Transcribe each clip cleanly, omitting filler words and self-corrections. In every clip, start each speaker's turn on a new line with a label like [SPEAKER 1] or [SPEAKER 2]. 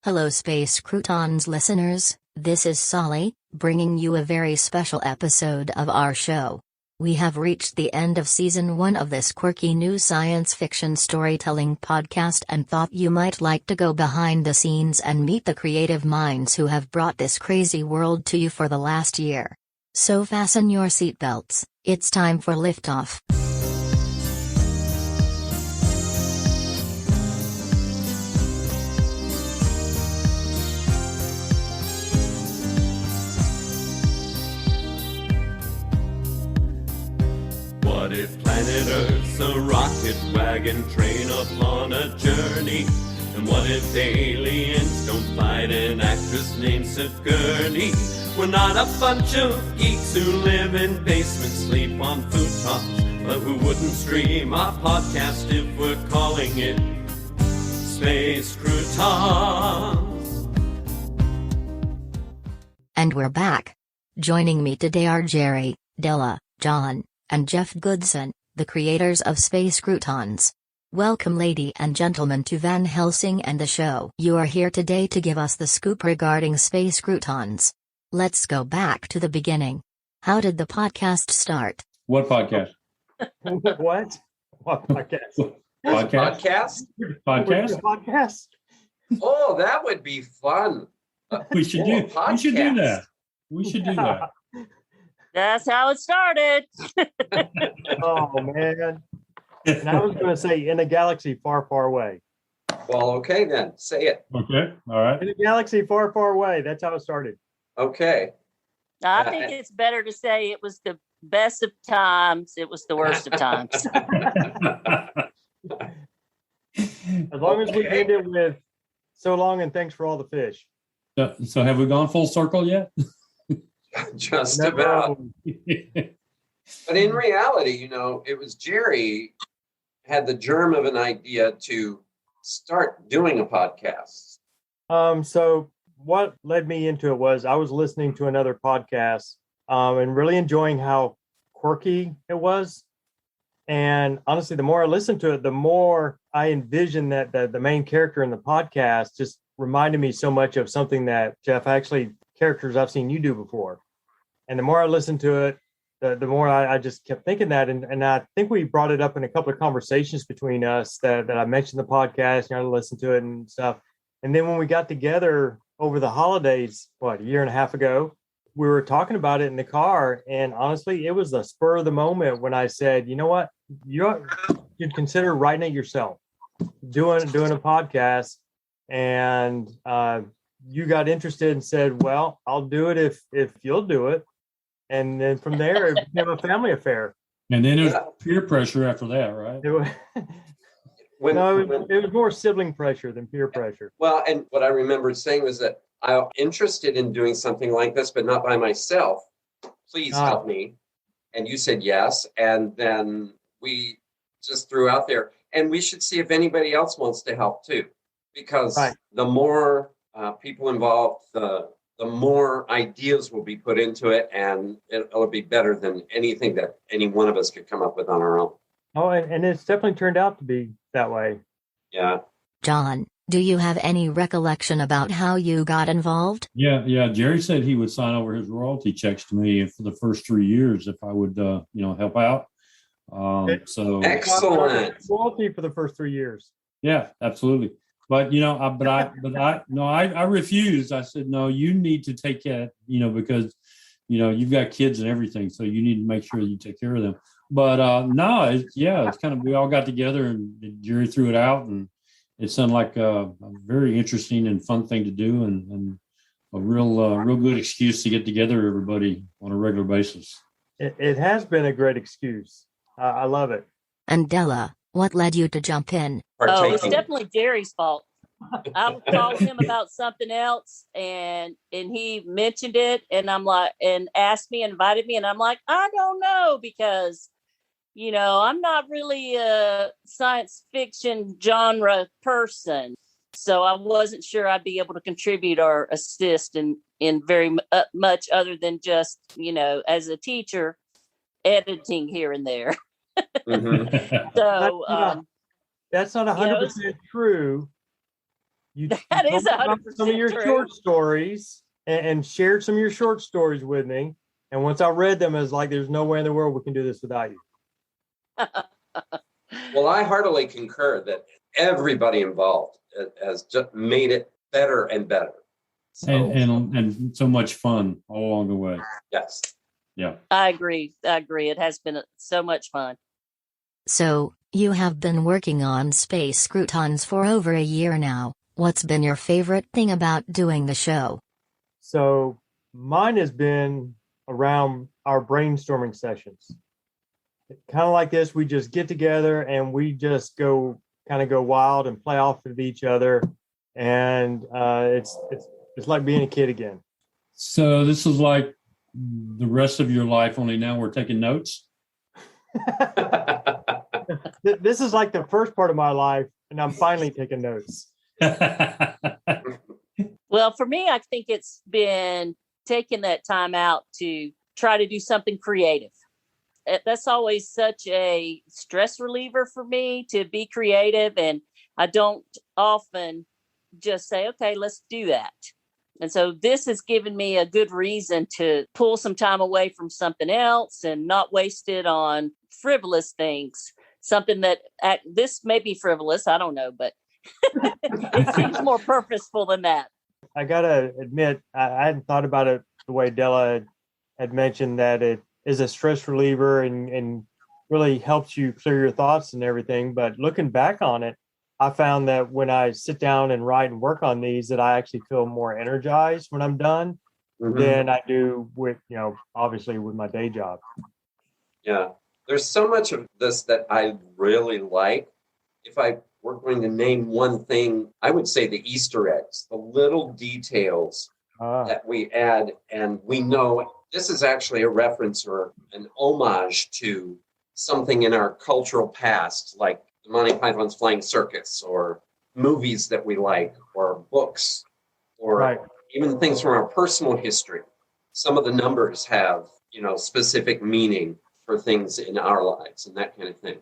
[SPEAKER 1] Hello Space Croutons listeners, this is SALI, bringing you a very special episode of our show. We have reached the end of Season 1 of this quirky new science fiction storytelling podcast and thought you might like to go behind the scenes and meet the creative minds who have brought this crazy world to you for the last year. So fasten your seatbelts, it's time for liftoff.
[SPEAKER 2] What if planet Earth's a rocket wagon train upon a journey? And what if aliens don't fight an actress named Sif Gurney? We're not a bunch of geeks who live in basements, sleep on futons, but who wouldn't stream our podcast if we're calling it Space Croutons.
[SPEAKER 1] And we're back. Joining me today are Jerry, Della, John, and Jeff Goodson, the creators of Space Croutons. Welcome ladies and gentlemen to Van Helsing and the show. You are here today to give us the scoop regarding Space Croutons. Let's go back to the beginning. How did the podcast start?
[SPEAKER 3] What podcast?
[SPEAKER 4] What? What podcast?
[SPEAKER 2] Podcast?
[SPEAKER 3] Podcast?
[SPEAKER 4] Podcast?
[SPEAKER 2] Oh, that would be fun.
[SPEAKER 3] We should do that. We should do that.
[SPEAKER 5] That's how it started.
[SPEAKER 4] Oh, man. And I was going to say, in a galaxy far, far away.
[SPEAKER 2] Well, okay then. Say it.
[SPEAKER 3] Okay. All right.
[SPEAKER 4] In a galaxy far, far away. That's how it started.
[SPEAKER 2] Okay.
[SPEAKER 5] I think it's better to say it was the best of times. It was the worst of times.
[SPEAKER 4] As long as we end it with so long and thanks for all the fish.
[SPEAKER 3] So have we gone full circle yet?
[SPEAKER 2] Just
[SPEAKER 4] Never.
[SPEAKER 2] about. But in reality, it was Jerry had the germ of an idea to start doing a podcast.
[SPEAKER 4] So what led me into it was I was listening to another podcast and really enjoying how quirky it was. And honestly, the more I listened to it, the more I envisioned that the main character in the podcast just reminded me so much of something that, Jeff, actually characters I've seen you do before. And the more I listened to it, the more I just kept thinking that. And I think we brought it up in a couple of conversations between us that I mentioned the podcast, I listened to it and stuff. And then when we got together over the holidays, a year and a half ago, we were talking about it in the car. And honestly, it was the spur of the moment when I said, you know what, you'd consider writing it yourself, doing a podcast. And you got interested and said, well, I'll do it if you'll do it. And then from there, it became a family affair.
[SPEAKER 3] And then there's peer pressure after that, right?
[SPEAKER 4] It was more sibling pressure than peer pressure.
[SPEAKER 2] Well, and what I remember saying was that I'm interested in doing something like this, but not by myself. Please help me. And you said yes. And then we just threw out there, and we should see if anybody else wants to help too. Because the more people involved, the more ideas will be put into it, and it'll be better than anything that any one of us could come up with on our own.
[SPEAKER 4] Oh, and it's definitely turned out to be that way.
[SPEAKER 2] Yeah.
[SPEAKER 1] John, do you have any recollection about how you got involved?
[SPEAKER 3] Yeah. Jerry said he would sign over his royalty checks to me for the first 3 years if I would, help out. So
[SPEAKER 2] excellent.
[SPEAKER 4] Royalty for the first 3 years.
[SPEAKER 3] Yeah, absolutely. But I refused. I said, no, you need to take that, because, you've got kids and everything. So you need to make sure you take care of them. But it's kind of, we all got together and Jerry threw it out, and it sounded like a very interesting and fun thing to do, and a real good excuse to get together everybody on a regular basis.
[SPEAKER 4] It has been a great excuse. I love it.
[SPEAKER 1] And Della, what led you to jump in?
[SPEAKER 5] Oh, it's definitely Jerry's fault. I called him about something else, and he mentioned it, and I'm like, and asked me, invited me, and I'm like, I don't know, because I'm not really a science fiction genre person, so I wasn't sure I'd be able to contribute or assist in very much other than just as a teacher, editing here and there.
[SPEAKER 4] Mm-hmm. So that's not 100% true.
[SPEAKER 5] That
[SPEAKER 4] told
[SPEAKER 5] is
[SPEAKER 4] me about
[SPEAKER 5] 100%
[SPEAKER 4] some of your
[SPEAKER 5] true.
[SPEAKER 4] short stories and shared some of your short stories with me. And once I read them, I was like, there's no way in the world we can do this without you.
[SPEAKER 2] Well, I heartily concur that everybody involved has just made it better and better. So,
[SPEAKER 3] and so much fun all along the way.
[SPEAKER 2] yes.
[SPEAKER 3] Yeah.
[SPEAKER 5] I agree. It has been so much fun.
[SPEAKER 1] So, you have been working on Space Croutons for over a year now. What's been your favorite thing about doing the show?
[SPEAKER 4] So mine has been around our brainstorming sessions. Kind of like this, we just get together and we just go wild and play off of each other. And it's like being a kid again.
[SPEAKER 3] So this is like the rest of your life, only now we're taking notes.
[SPEAKER 4] This is like the first part of my life, and I'm finally taking notes.
[SPEAKER 5] Well, for me, I think it's been taking that time out to try to do something creative. That's always such a stress reliever for me, to be creative. And I don't often just say, okay, let's do that. And so this has given me a good reason to pull some time away from something else and not waste it on frivolous things. Something that this may be frivolous, I don't know, but it seems more purposeful than that.
[SPEAKER 4] I gotta admit, I hadn't thought about it the way Della had mentioned, that it is a stress reliever and really helps you clear your thoughts and everything. But looking back on it, I found that when I sit down and write and work on these, that I actually feel more energized when I'm done than I do with, obviously with my day job.
[SPEAKER 2] Yeah. There's so much of this that I really like. If I were going to name one thing, I would say the Easter eggs, the little details that we add. And we know this is actually a reference or an homage to something in our cultural past, like the Monty Python's Flying Circus, or movies that we like, or books, or even things from our personal history. Some of the numbers have, specific meaning for things in our lives and that kind of thing.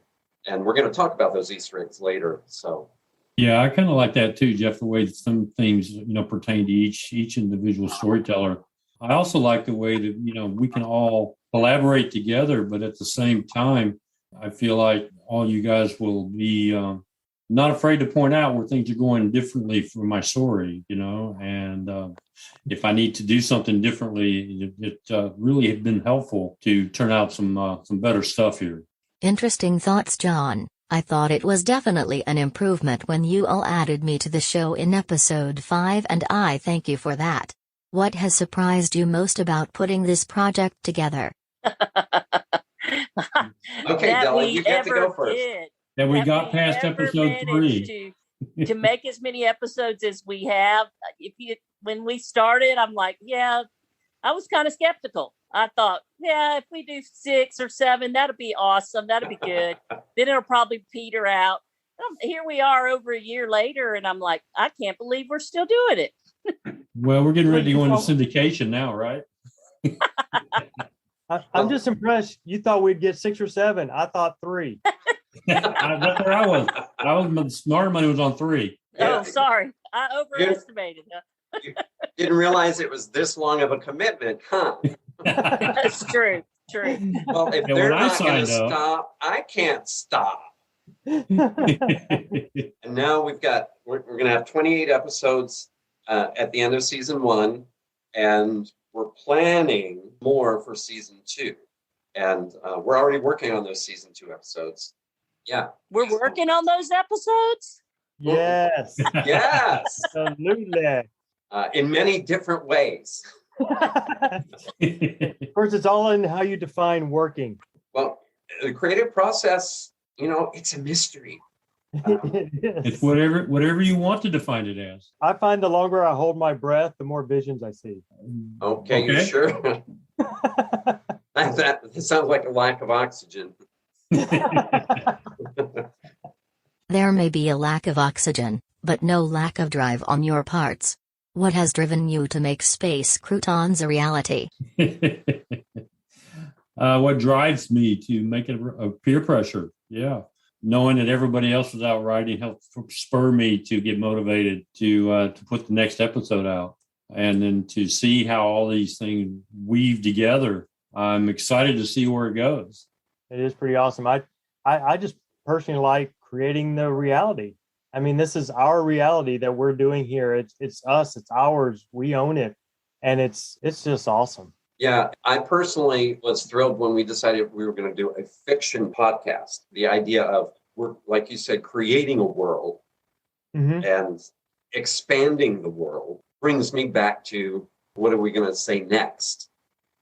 [SPEAKER 2] And we're going to talk about those Easter eggs later. So,
[SPEAKER 3] yeah, I kind of like that too, Jeff, the way some themes, pertain to each individual storyteller. I also like the way that, we can all collaborate together, but at the same time, I feel like all you guys will be not afraid to point out where things are going differently for my story, and if I need to do something differently, it really has been helpful to turn out some better stuff here.
[SPEAKER 1] Interesting thoughts, John. I thought it was definitely an improvement when you all added me to the show in episode 5, and I thank you for that. What has surprised you most about putting this project together?
[SPEAKER 2] Okay, Della, you get to go first.
[SPEAKER 3] That we got past episode 3.
[SPEAKER 5] To make as many episodes as we have. When we started, I'm like, yeah, I was kind of skeptical. I thought, yeah, if we do 6 or 7, that'll be awesome. That'll be good. Then it'll probably peter out. Here we are over a year later, and I'm like, I can't believe we're still doing it.
[SPEAKER 3] Well, we're getting ready to go into syndication now, right?
[SPEAKER 4] I'm just impressed. You thought we'd get 6 or 7. I thought 3.
[SPEAKER 3] That's where I was. The smarter money was on 3.
[SPEAKER 5] Oh, sorry. I overestimated.
[SPEAKER 2] You didn't realize it was this long of a commitment, huh?
[SPEAKER 5] That's true.
[SPEAKER 2] Well, if they're not going to stop, I can't stop. And now we're going to have 28 episodes at the end of season 1, and we're planning more for season 2. And we're already working on those season 2 episodes. Yeah.
[SPEAKER 5] We're working on those episodes?
[SPEAKER 4] Yes.
[SPEAKER 2] Yes.
[SPEAKER 4] Absolutely.
[SPEAKER 2] In many different ways.
[SPEAKER 4] Of course, it's all in how you define working.
[SPEAKER 2] Well, the creative process, it's a mystery.
[SPEAKER 3] It's whatever you want to define it as.
[SPEAKER 4] I find the longer I hold my breath, the more visions I see.
[SPEAKER 2] Okay. You sure? That sounds like a lack of oxygen.
[SPEAKER 1] There may be a lack of oxygen, but no lack of drive on your parts. What has driven you to make Space Croutons a reality?
[SPEAKER 3] What drives me to make it a peer pressure? Yeah. knowing that everybody else was out writing helped spur me to get motivated to put the next episode out. And then to see how all these things weave together, I'm excited to see where it goes.
[SPEAKER 4] It is pretty awesome. I just personally like creating the reality. I mean, this is our reality that we're doing here. It's us, it's ours. We own it. And it's just awesome.
[SPEAKER 2] Yeah, I personally was thrilled when we decided we were going to do a fiction podcast. The idea of, we're, like you said, creating a world and expanding the world brings me back to, what are we going to say next?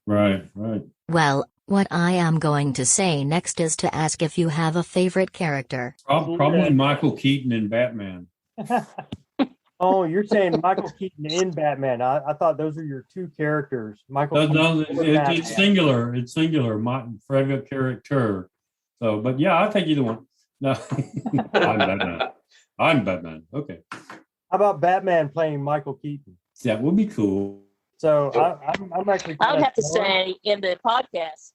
[SPEAKER 3] Right.
[SPEAKER 1] Well, what I am going to say next is to ask if you have a favorite character.
[SPEAKER 3] Probably Michael Keaton in Batman.
[SPEAKER 4] Oh, you're saying Michael Keaton in Batman. I thought those are your two characters. Michael
[SPEAKER 3] No, it's singular. It's singular. My favorite character. So, but yeah, I'll take either one. No, I'm Batman. Okay.
[SPEAKER 4] How about Batman playing Michael Keaton?
[SPEAKER 3] That would be cool.
[SPEAKER 4] So I'm actually.
[SPEAKER 5] I would have to say in the podcast.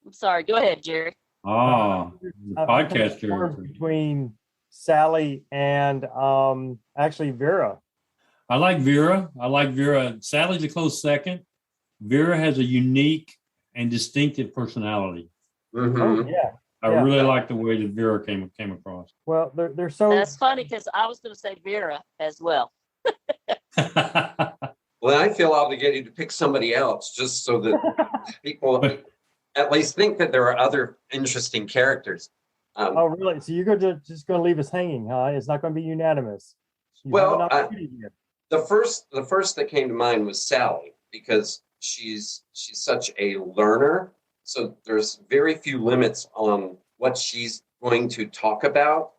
[SPEAKER 5] I'm sorry. Go ahead, Jerry.
[SPEAKER 3] The podcast character
[SPEAKER 4] between SALI and actually Vera.
[SPEAKER 3] I like Vera. SALI's a close second. Vera has a unique and distinctive personality.
[SPEAKER 4] Oh yeah.
[SPEAKER 3] I really like the way that Vera came across.
[SPEAKER 4] Well, they're so.
[SPEAKER 5] That's funny because I was going to say Vera as well.
[SPEAKER 2] Well, I feel obligated to pick somebody else just so that people at least think that there are other interesting characters.
[SPEAKER 4] Oh, really? So you're just going to leave us hanging, huh? It's not going to be unanimous.
[SPEAKER 2] The first that came to mind was SALI, because she's such a learner. So there's very few limits on what she's going to talk about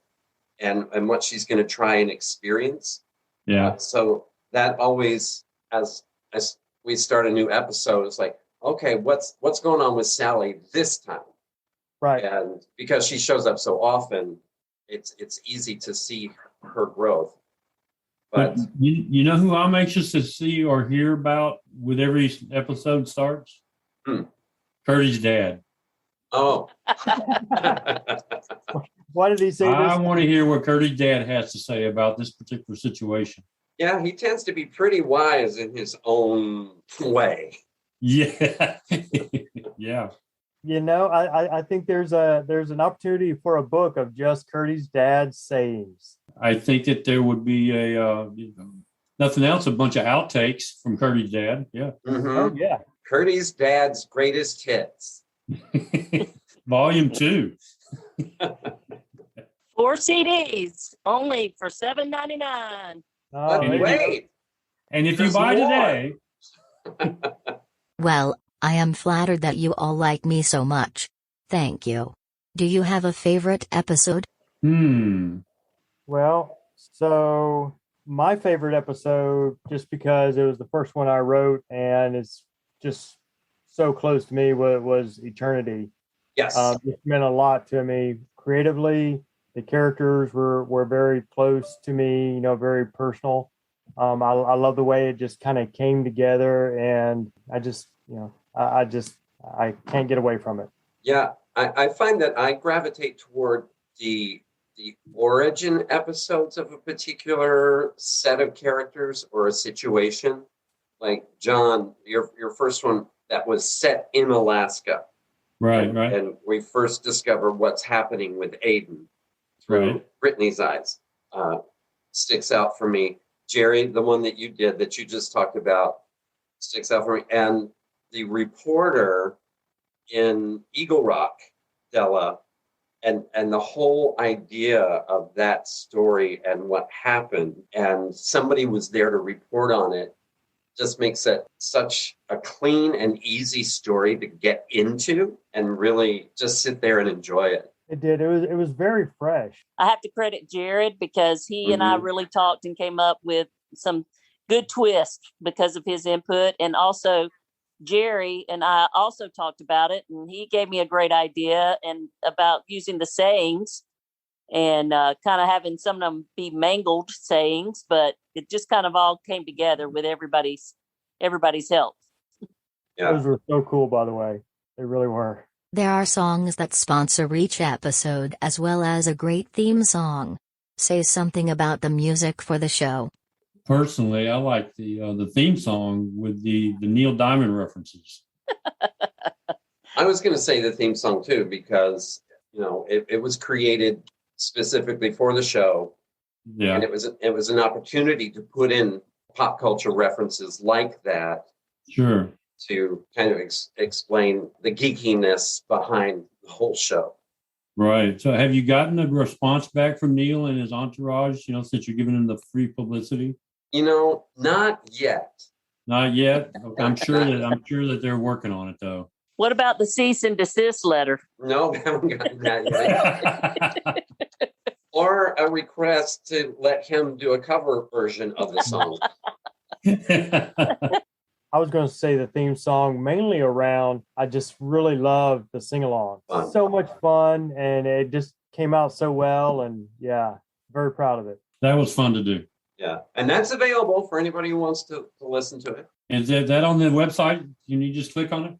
[SPEAKER 2] and what she's going to try and experience.
[SPEAKER 3] Yeah.
[SPEAKER 2] So that always, as we start a new episode, it's like, okay, what's going on with SALI this time?
[SPEAKER 4] Right.
[SPEAKER 2] And because she shows up so often, it's easy to see her growth. But
[SPEAKER 3] you know who I'm anxious to see or hear about with every episode starts? Curdy's dad.
[SPEAKER 2] Oh.
[SPEAKER 4] Why did he say this?
[SPEAKER 3] I want to hear what Curdy's dad has to say about this particular situation.
[SPEAKER 2] Yeah, he tends to be pretty wise in his own way.
[SPEAKER 3] Yeah. Yeah.
[SPEAKER 4] You know, I think there's an opportunity for a book of just Curdy's dad's sayings.
[SPEAKER 3] I think that there would be nothing else, a bunch of outtakes from Curdy's dad. Yeah.
[SPEAKER 2] Mm-hmm.
[SPEAKER 4] Oh yeah.
[SPEAKER 2] Curdy's dad's greatest hits.
[SPEAKER 3] Volume 2.
[SPEAKER 5] 4 CDs only for $7.99.
[SPEAKER 4] Oh,
[SPEAKER 2] Wait.
[SPEAKER 3] And if you buy today.
[SPEAKER 1] Well, I am flattered that you all like me so much. Thank you. Do you have a favorite episode?
[SPEAKER 4] Well, so my favorite episode, just because it was the first one I wrote and it's just so close to me, was Eternity.
[SPEAKER 2] Yes.
[SPEAKER 4] It meant a lot to me creatively. The characters were very close to me, very personal. I love the way it just kind of came together, and I just, I can't get away from it.
[SPEAKER 2] Yeah, I find that I gravitate toward the origin episodes of a particular set of characters or a situation. Like John, your first one that was set in Alaska.
[SPEAKER 3] Right.
[SPEAKER 2] And we first discover what's happening with Aiden through Brittany's eyes. Sticks out for me. Jerry, the one that you did that you just talked about, sticks out for me. And the reporter in Eagle Rock, Della, and the whole idea of that story and what happened, and somebody was there to report on it, just makes it such a clean and easy story to get into and really just sit there and enjoy it.
[SPEAKER 4] It did. It was very fresh.
[SPEAKER 5] I have to credit Jared because he and I really talked and came up with some good twists because of his input. And also Jerry and I also talked about it, and he gave me a great idea and about using the sayings and kind of having some of them be mangled sayings, but it just kind of all came together with everybody's help.
[SPEAKER 2] Yeah.
[SPEAKER 4] Those were so cool, by the way. They really were.
[SPEAKER 1] There are songs that sponsor each episode as well as a great theme song. Say something about the music for the show.
[SPEAKER 3] Personally, I like the theme song with the Neil Diamond references.
[SPEAKER 2] I was going to say the theme song too, because it was created specifically for the show, and it was an opportunity to put in pop culture references like that.
[SPEAKER 3] Sure.
[SPEAKER 2] To kind of explain the geekiness behind the whole show.
[SPEAKER 3] Right. So have you gotten a response back from Neil and his entourage, since you're giving him the free publicity?
[SPEAKER 2] Not yet.
[SPEAKER 3] Not yet. Okay. I'm sure that they're working on it though.
[SPEAKER 5] What about the cease and desist letter?
[SPEAKER 2] No, we haven't gotten that yet. Or a request to let him do a cover version of the song.
[SPEAKER 4] I was going to say the theme song mainly around, I just really love the sing-along. So much fun, and it just came out so well, and yeah, very proud of it.
[SPEAKER 3] That was fun to do.
[SPEAKER 2] Yeah, and that's available for anybody who wants to listen to it.
[SPEAKER 3] Is that on the website? Can you just click on it?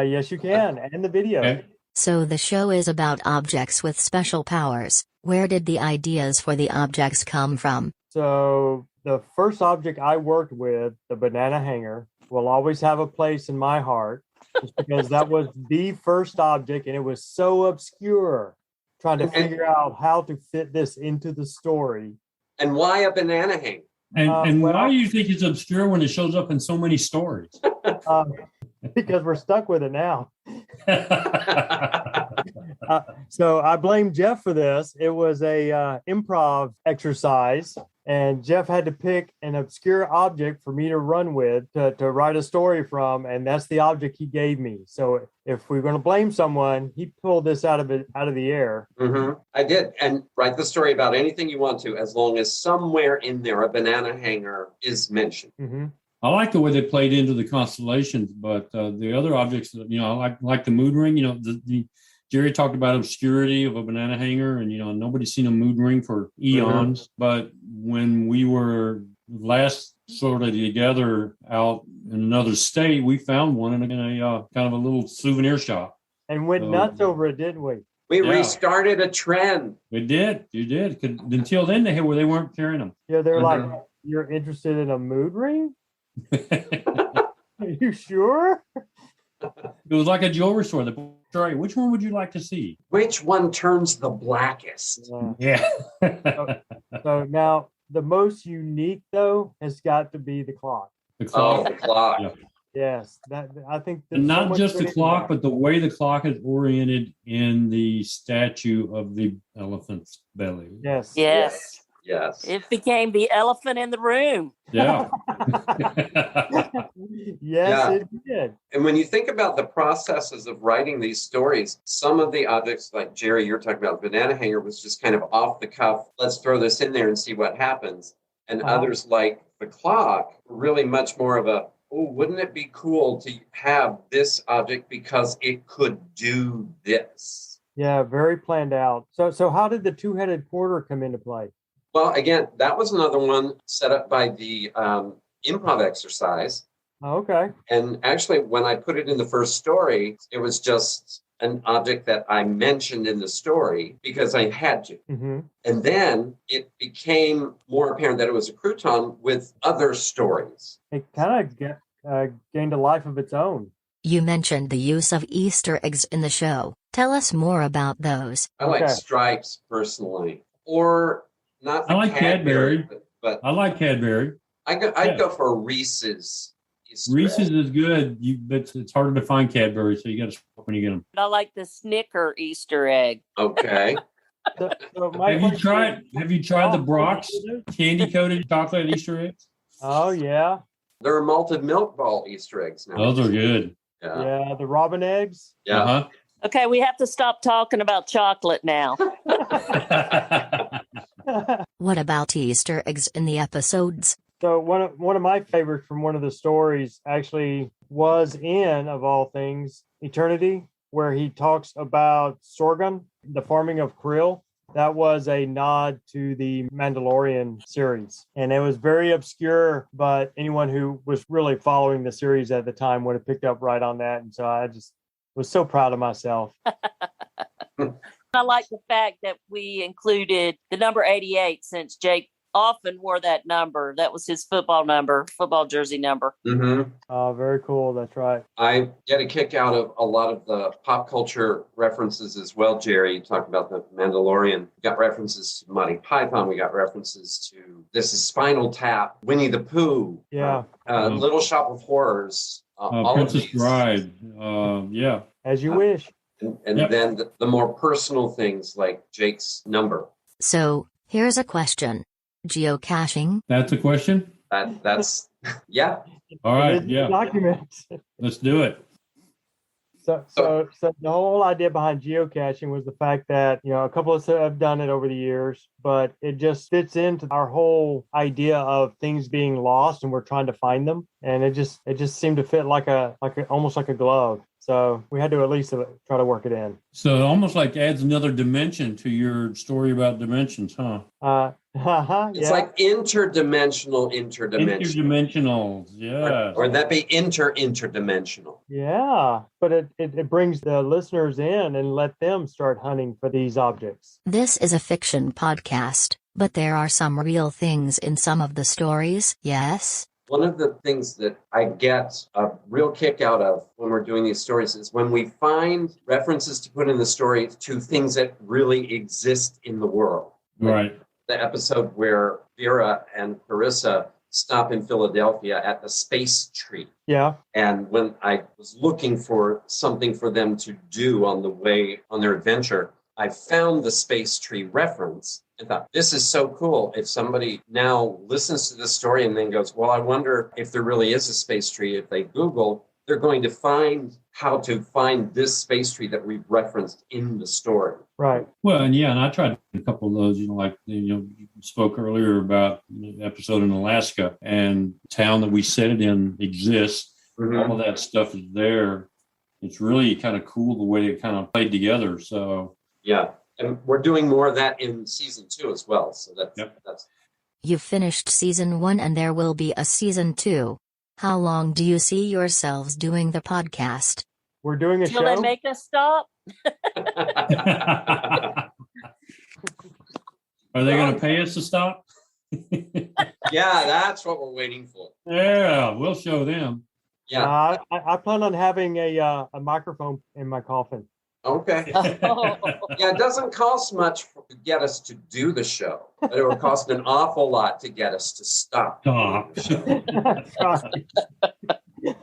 [SPEAKER 4] Yes, you can, and the video.
[SPEAKER 3] Okay.
[SPEAKER 1] So the show is about objects with special powers. Where did the ideas for the objects come from?
[SPEAKER 4] So the first object I worked with, the banana hanger, will always have a place in my heart, just because that was the first object, and it was so obscure, trying to figure out how to fit this into the story.
[SPEAKER 2] And why a banana hanger?
[SPEAKER 3] And why do you think it's obscure when it shows up in so many stories?
[SPEAKER 4] Because we're stuck with it now. So I blame Jeff for this. It was a improv exercise, and Jeff had to pick an obscure object for me to run with to write a story from, and that's the object he gave me. So if we're going to blame someone, he pulled this out of the air.
[SPEAKER 2] Mm-hmm. I did, and write the story about anything you want to, as long as somewhere in there a banana hanger is mentioned.
[SPEAKER 4] Mm-hmm.
[SPEAKER 3] I like the way they played into the constellations, but the other objects, I like the mood ring. The Jerry talked about obscurity of a banana hanger, and nobody's seen a mood ring for eons. Mm-hmm. But when we were last sort of together out in another state, we found one in a kind of a little souvenir shop,
[SPEAKER 4] and went nuts over it, didn't we?
[SPEAKER 2] We restarted a trend.
[SPEAKER 3] We did. You did. Until then, they weren't carrying them.
[SPEAKER 4] Yeah, they're like, you're interested in a mood ring? Are you sure?
[SPEAKER 3] It was like a jewelry store. Sorry, which one would you like to see?
[SPEAKER 2] Which one turns the blackest?
[SPEAKER 3] Yeah.
[SPEAKER 4] So now the most unique though has got to be the clock.
[SPEAKER 3] The clock.
[SPEAKER 2] Oh, the clock.
[SPEAKER 4] Yeah. Yes, that I think.
[SPEAKER 3] And not just the clock, but the way the clock is oriented in the statue of the elephant's belly.
[SPEAKER 4] Yes.
[SPEAKER 5] Yes.
[SPEAKER 2] Yes.
[SPEAKER 5] It became the elephant in the room.
[SPEAKER 3] Yeah.
[SPEAKER 4] It did.
[SPEAKER 2] And when you think about the processes of writing these stories, some of the objects, like Jerry, you're talking about, banana hanger was just kind of off the cuff. Let's throw this in there and see what happens. And others, like the clock, really much more of a, wouldn't it be cool to have this object because it could do this?
[SPEAKER 4] Yeah, very planned out. So how did the two-headed porter come into play?
[SPEAKER 2] Well, again, that was another one set up by the improv exercise.
[SPEAKER 4] Oh, okay.
[SPEAKER 2] And actually, when I put it in the first story, it was just an object that I mentioned in the story because I had to.
[SPEAKER 4] Mm-hmm.
[SPEAKER 2] And then it became more apparent that it was a crouton with other stories.
[SPEAKER 4] It kind of gained a life of its own.
[SPEAKER 1] You mentioned the use of Easter eggs in the show. Tell us more about those.
[SPEAKER 2] I like stripes personally, or not.
[SPEAKER 3] I like Cadbury,
[SPEAKER 2] but
[SPEAKER 3] I like Cadbury.
[SPEAKER 2] I'd go for Reese's.
[SPEAKER 3] Reese's is good, but it's harder to find Cadbury, so you got to stop when you get them.
[SPEAKER 5] I like the Snicker Easter egg.
[SPEAKER 2] Okay.
[SPEAKER 3] Have you tried the Brock's candy coated chocolate Easter eggs?
[SPEAKER 4] Oh yeah.
[SPEAKER 2] There are malted milk ball Easter eggs now.
[SPEAKER 3] Those are good.
[SPEAKER 4] Yeah, the robin eggs.
[SPEAKER 2] Yeah.
[SPEAKER 3] Uh-huh.
[SPEAKER 5] Okay, we have to stop talking about chocolate now.
[SPEAKER 1] What about Easter eggs in the episodes?
[SPEAKER 4] So one of my favorites from one of the stories actually was in, of all things, Eternity, where he talks about sorghum, the farming of krill. That was a nod to the Mandalorian series. And it was very obscure, but anyone who was really following the series at the time would have picked up right on that. And so I just was so proud of myself.
[SPEAKER 5] I like the fact that we included the number 88 since Jake often wore that number. That was his football jersey number.
[SPEAKER 2] Mm-hmm.
[SPEAKER 4] Oh, very cool. That's right.
[SPEAKER 2] I get a kick out of a lot of the pop culture references as well, Jerry. You talked about the Mandalorian. We got references to Monty Python. We got references to This is Spinal Tap, Winnie the Pooh.
[SPEAKER 4] Yeah.
[SPEAKER 2] Little Shop of Horrors. All
[SPEAKER 3] Princess
[SPEAKER 2] of these.
[SPEAKER 3] Bride. Yeah.
[SPEAKER 4] As you wish.
[SPEAKER 2] And
[SPEAKER 3] Yep.
[SPEAKER 2] then the more personal things like Jake's number.
[SPEAKER 1] So, here's a question. Geocaching?
[SPEAKER 3] That's a question?
[SPEAKER 2] That's yeah.
[SPEAKER 3] All right.
[SPEAKER 4] It is in the
[SPEAKER 3] Yeah.
[SPEAKER 4] document.
[SPEAKER 3] Let's do it.
[SPEAKER 4] So the whole idea behind geocaching was the fact that, a couple of us have done it over the years, but it just fits into our whole idea of things being lost and we're trying to find them. And it just seemed to fit like almost like a glove. So we had to at least try to work it in.
[SPEAKER 3] So it almost like adds another dimension to your story about dimensions, huh?
[SPEAKER 2] It's like interdimensional.
[SPEAKER 3] Interdimensional, yeah.
[SPEAKER 2] Or that be interdimensional.
[SPEAKER 4] Yeah, but it brings the listeners in and let them start hunting for these objects.
[SPEAKER 1] This is a fiction podcast, but there are some real things in some of the stories, yes?
[SPEAKER 2] One of the things that I get a real kick out of when we're doing these stories is when we find references to put in the story to things that really exist in the world.
[SPEAKER 3] Right.
[SPEAKER 2] The episode where Vera and Clarissa stop in Philadelphia at the Space Tree.
[SPEAKER 4] Yeah.
[SPEAKER 2] And when I was looking for something for them to do on their adventure, I found the Space Tree reference and thought, this is so cool. If somebody now listens to this story and then goes, well, I wonder if there really is a space tree. If they Google, they're going to find how to find this space tree that we've referenced in the story.
[SPEAKER 4] Right.
[SPEAKER 3] Well, and I tried a couple of those, like, you spoke earlier about the episode in Alaska, and the town that we set it in exists.
[SPEAKER 2] Mm-hmm.
[SPEAKER 3] All of that stuff is there. It's really kind of cool the way it kind of played together. So,
[SPEAKER 2] yeah. And we're doing more of that in season 2 as well. So that's.
[SPEAKER 1] You've finished season 1 and there will be a season 2. How long do you see yourselves doing the podcast?
[SPEAKER 4] We're doing a
[SPEAKER 5] Till
[SPEAKER 4] show.
[SPEAKER 5] they make us stop.
[SPEAKER 3] are they going to pay us to stop?
[SPEAKER 2] Yeah, that's what we're waiting for.
[SPEAKER 3] Yeah, we'll show them.
[SPEAKER 2] Yeah.
[SPEAKER 4] I plan on having a microphone in my coffin.
[SPEAKER 2] Okay.
[SPEAKER 5] Oh.
[SPEAKER 2] Yeah, it doesn't cost much to get us to do the show, but it will cost an awful lot to get us to stop. doing the show.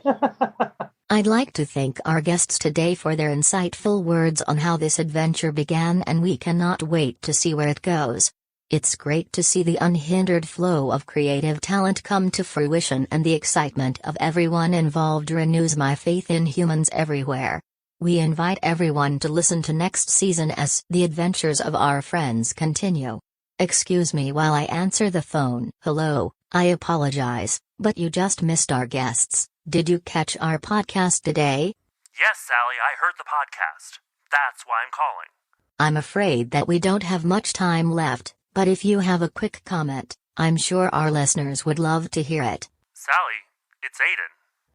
[SPEAKER 1] I'd like to thank our guests today for their insightful words on how this adventure began, and we cannot wait to see where it goes. It's great to see the unhindered flow of creative talent come to fruition, and the excitement of everyone involved renews my faith in humans everywhere. We invite everyone to listen to next season as the adventures of our friends continue. Excuse me while I answer the phone. Hello, I apologize, but you just missed our guests. Did you catch our podcast today?
[SPEAKER 6] Yes, Sally, I heard the podcast. That's why I'm calling.
[SPEAKER 1] I'm afraid that we don't have much time left, but if you have a quick comment, I'm sure our listeners would love to hear it.
[SPEAKER 6] Sally, it's Aiden.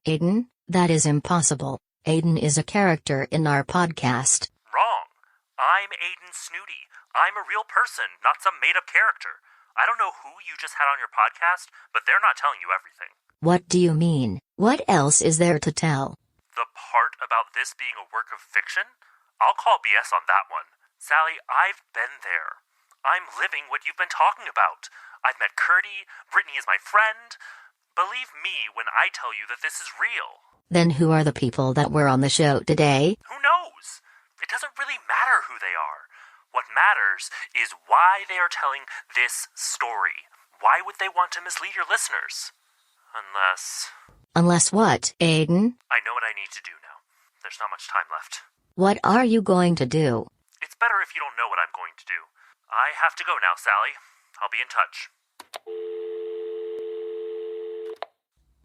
[SPEAKER 1] Aiden? That is impossible. Aiden is a character in our podcast.
[SPEAKER 6] Wrong. I'm Aiden Snooty. I'm a real person, not some made-up character. I don't know who you just had on your podcast, but they're not telling you everything.
[SPEAKER 1] What do you mean? What else is there to tell?
[SPEAKER 6] The part about this being a work of fiction? I'll call BS on that one. Sally, I've been there. I'm living what you've been talking about. I've met Curdy. Brittany is my friend. Believe me when I tell you that this is real.
[SPEAKER 1] Then who are the people that were on the show today?
[SPEAKER 6] Who knows? It doesn't really matter who they are. What matters is why they are telling this story. Why would they want to mislead your listeners?
[SPEAKER 1] Unless what, Aiden?
[SPEAKER 6] I know what I need to do now. There's not much time left.
[SPEAKER 1] What are you going to do?
[SPEAKER 6] It's better if you don't know what I'm going to do. I have to go now, Sally. I'll be in touch.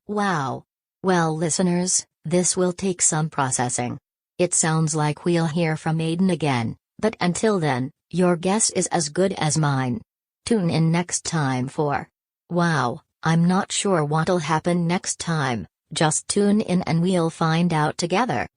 [SPEAKER 1] Wow. Well, listeners, this will take some processing. It sounds like we'll hear from Aiden again, but until then, your guess is as good as mine. Tune in next time for... Wow, I'm not sure what'll happen next time, just tune in and we'll find out together.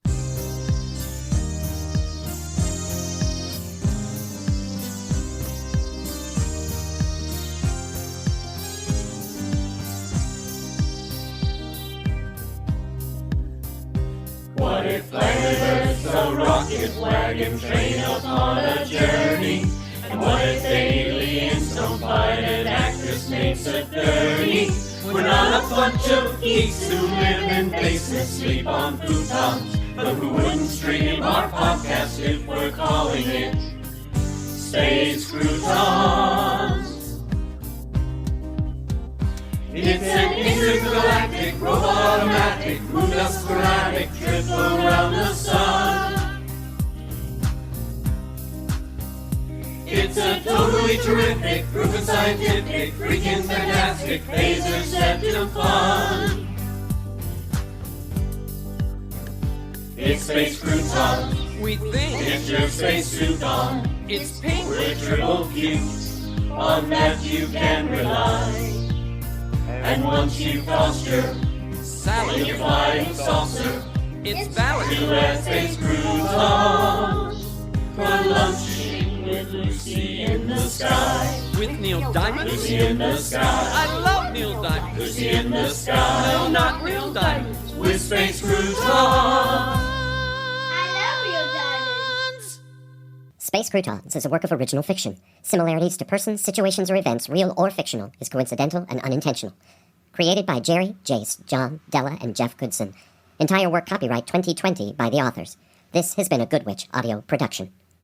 [SPEAKER 7] What if landed a rocket wagon train upon a journey? And what if aliens don't fight an actress named Sigourney? We're not a bunch of geeks who live in basements, sleep on croutons, but who wouldn't stream our podcast if we're calling it Space Croutons. It's an intergalactic, robot-o-matic, moon-sporadic trip around the sun. It's a totally terrific, proven scientific, freaking fantastic, phaser set to fun. It's Space Croutons.
[SPEAKER 8] We think
[SPEAKER 7] It's your space suit on.
[SPEAKER 8] it's pink.
[SPEAKER 7] We're triple cute. On that you can rely. And once you crossed your
[SPEAKER 8] Sally,
[SPEAKER 7] flying saucer,
[SPEAKER 8] it's Valerie.
[SPEAKER 7] U.S. Space Croutons. For lunching with Lucy in the sky.
[SPEAKER 8] With Neil Diamond.
[SPEAKER 7] Lucy in the sky.
[SPEAKER 8] I love Neil Diamond.
[SPEAKER 7] Lucy in the sky.
[SPEAKER 8] No, not Neil Diamond.
[SPEAKER 7] With Space Croutons.
[SPEAKER 9] Space Croutons is a work of original fiction. Similarities to persons, situations, or events, real or fictional, is coincidental and unintentional. Created by Jerry, Jace, John, Della, and Jeff Goodson. Entire work copyright 2020 by the authors. This has been a Good Witch audio production.